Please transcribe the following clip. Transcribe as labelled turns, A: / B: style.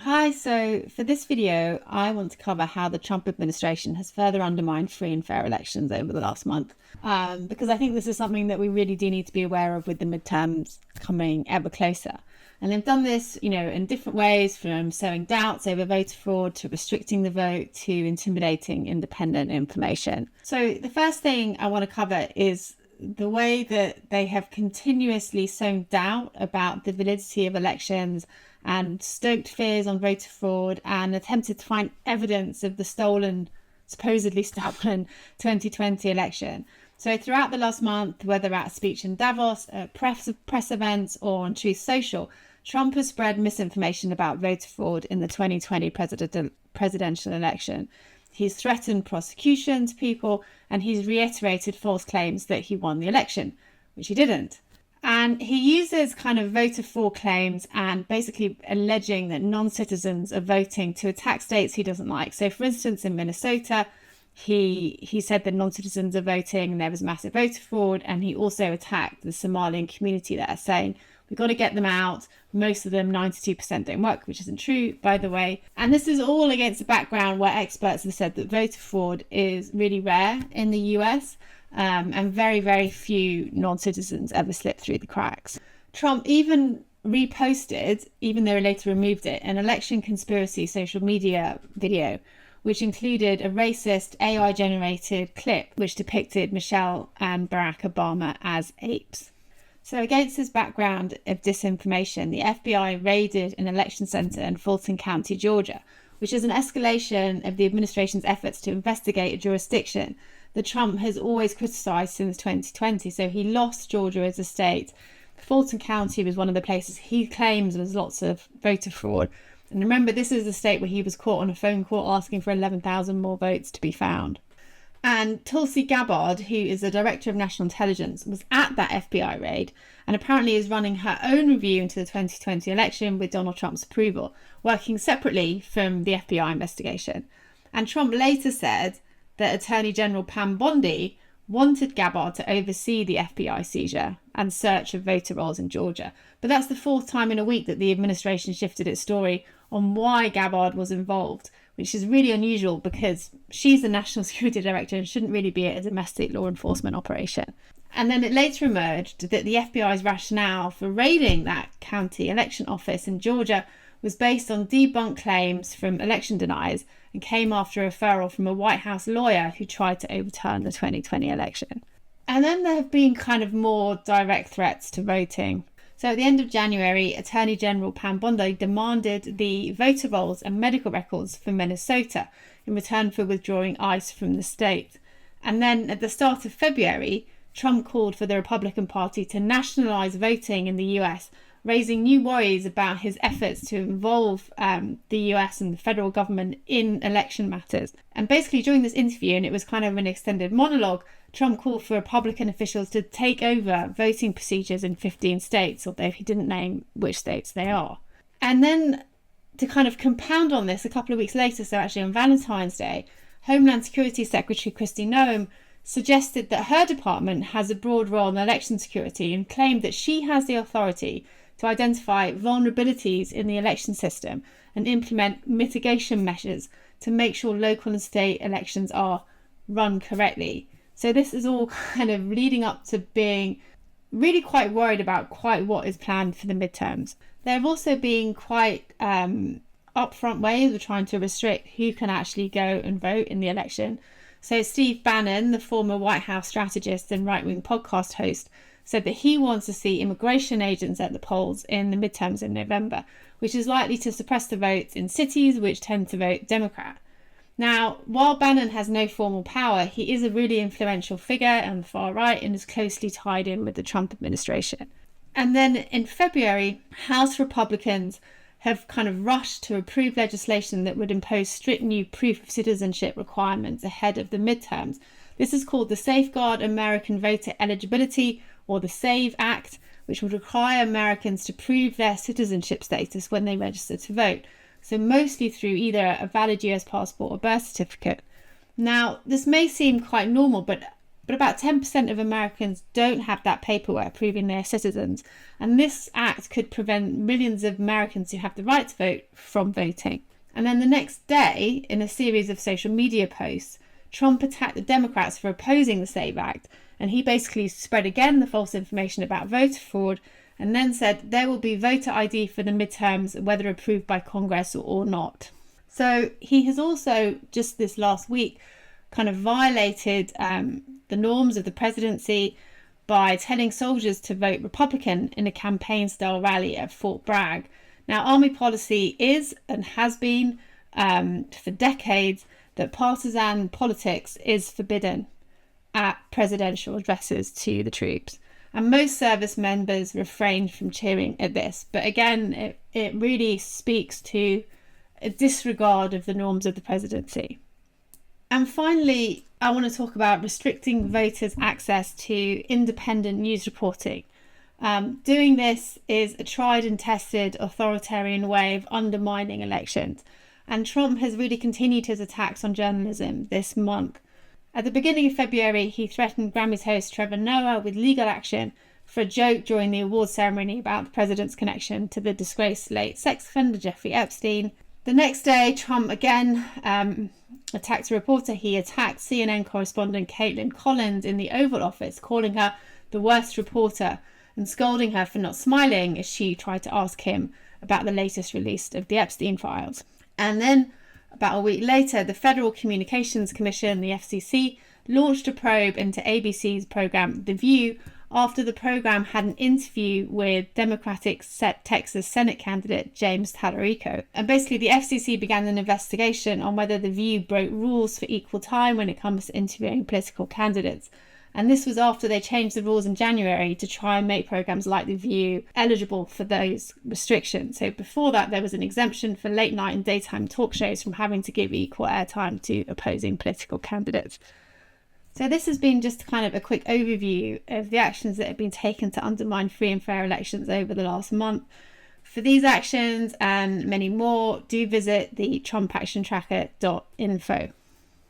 A: Hi, so for this video, I want to cover how the Trump administration has further undermined free and fair elections over the last month, because I think this is something that we really do need to be aware of with the midterms coming ever closer. And they've done this, in different ways, from sowing doubts over voter fraud to restricting the vote to intimidating independent information. So the first thing I want to cover is the way that they have continuously sown doubt about the validity of elections and stoked fears on voter fraud and attempted to find evidence of the supposedly stolen 2020 election. So throughout the last month, whether at a speech in Davos, at press events, or on Truth Social, Trump has spread misinformation about voter fraud in the 2020 presidential election. He's threatened prosecution to people, and he's reiterated false claims that he won the election, which he didn't. And he uses kind of voter fraud claims and basically alleging that non-citizens are voting to attack states he doesn't like. So, for instance, in Minnesota, he said that non-citizens are voting and there was massive voter fraud. And he also attacked the Somalian community there, saying, we've got to get them out. Most of them, 92%, don't work, which isn't true, by the way. And this is all against a background where experts have said that voter fraud is really rare in the US. And very, very few non-citizens ever slip through the cracks. Trump even reposted, even though he later removed it, an election conspiracy social media video, which included a racist AI-generated clip which depicted Michelle and Barack Obama as apes. So against this background of disinformation, the FBI raided an election centre in Fulton County, Georgia, which is an escalation of the administration's efforts to investigate a jurisdiction that Trump has always criticised since 2020. So he lost Georgia as a state. Fulton County was one of the places he claims was lots of voter fraud. And remember, this is the state where he was caught on a phone call asking for 11,000 more votes to be found. And Tulsi Gabbard, who is the Director of National Intelligence, was at that FBI raid and apparently is running her own review into the 2020 election with Donald Trump's approval, working separately from the FBI investigation. And Trump later said that Attorney General Pam Bondi wanted Gabbard to oversee the FBI seizure and search of voter rolls in Georgia. But that's the fourth time in a week that the administration shifted its story on why Gabbard was involved, which is really unusual because she's the National Security Director and shouldn't really be a domestic law enforcement operation. And then it later emerged that the FBI's rationale for raiding that county election office in Georgia was based on debunked claims from election deniers and came after a referral from a White House lawyer who tried to overturn the 2020 election. And then there have been kind of more direct threats to voting. So at the end of January, Attorney General Pam Bondi demanded the voter rolls and medical records for Minnesota in return for withdrawing ICE from the state. And then at the start of February, Trump called for the Republican Party to nationalize voting in the US, raising new worries about his efforts to involve the US and the federal government in election matters. And basically during this interview, and it was kind of an extended monologue, Trump called for Republican officials to take over voting procedures in 15 states, although he didn't name which states they are. And then to kind of compound on this, a couple of weeks later, so actually on Valentine's Day, Homeland Security Secretary Kristi Noem suggested that her department has a broad role in election security and claimed that she has the authority to identify vulnerabilities in the election system and implement mitigation measures to make sure local and state elections are run correctly. So this is all kind of leading up to being really quite worried about quite what is planned for the midterms. There have also been quite upfront ways of trying to restrict who can actually go and vote in the election. So Steve Bannon, the former White House strategist and right-wing podcast host, said that he wants to see immigration agents at the polls in the midterms in November, which is likely to suppress the votes in cities which tend to vote Democrat. Now, while Bannon has no formal power, he is a really influential figure on the far right and is closely tied in with the Trump administration. And then in February, House Republicans have kind of rushed to approve legislation that would impose strict new proof of citizenship requirements ahead of the midterms. This is called the Safeguard American Voter Eligibility, or the SAVE Act, which would require Americans to prove their citizenship status when they register to vote. So mostly through either a valid US passport or birth certificate. Now, this may seem quite normal, but but about 10% of Americans don't have that paperwork proving they're citizens. And this act could prevent millions of Americans who have the right to vote from voting. And then the next day, in a series of social media posts, Trump attacked the Democrats for opposing the SAVE Act. And he basically spread again the false information about voter fraud, and then said there will be voter ID for the midterms, whether approved by Congress or not. So he has also, just this last week, kind of violated the norms of the presidency by telling soldiers to vote Republican in a campaign-style rally at Fort Bragg. Now, Army policy is and has been for decades that partisan politics is forbidden at presidential addresses to the troops. And most service members refrained from cheering at this. But again, it really speaks to a disregard of the norms of the presidency. And finally, I want to talk about restricting voters' access to independent news reporting. Doing this is a tried and tested authoritarian way of undermining elections. And Trump has really continued his attacks on journalism this month. At the beginning of February, he threatened Grammys host Trevor Noah with legal action for a joke during the awards ceremony about the president's connection to the disgraced late sex offender Jeffrey Epstein. The next day, Trump again attacked a reporter. He attacked CNN correspondent Caitlin Collins in the Oval Office, calling her the worst reporter and scolding her for not smiling as she tried to ask him about the latest release of the Epstein files. And then, about a week later, the Federal Communications Commission, the FCC, launched a probe into ABC's program The View after the program had an interview with Democratic Texas Senate candidate James Tallarico. And basically, the FCC began an investigation on whether The View broke rules for equal time when it comes to interviewing political candidates. And this was after they changed the rules in January to try and make programs like The View eligible for those restrictions. So before that, there was an exemption for late night and daytime talk shows from having to give equal airtime to opposing political candidates. So this has been just kind of a quick overview of the actions that have been taken to undermine free and fair elections over the last month. For these actions and many more, do visit the TrumpActionTracker.info.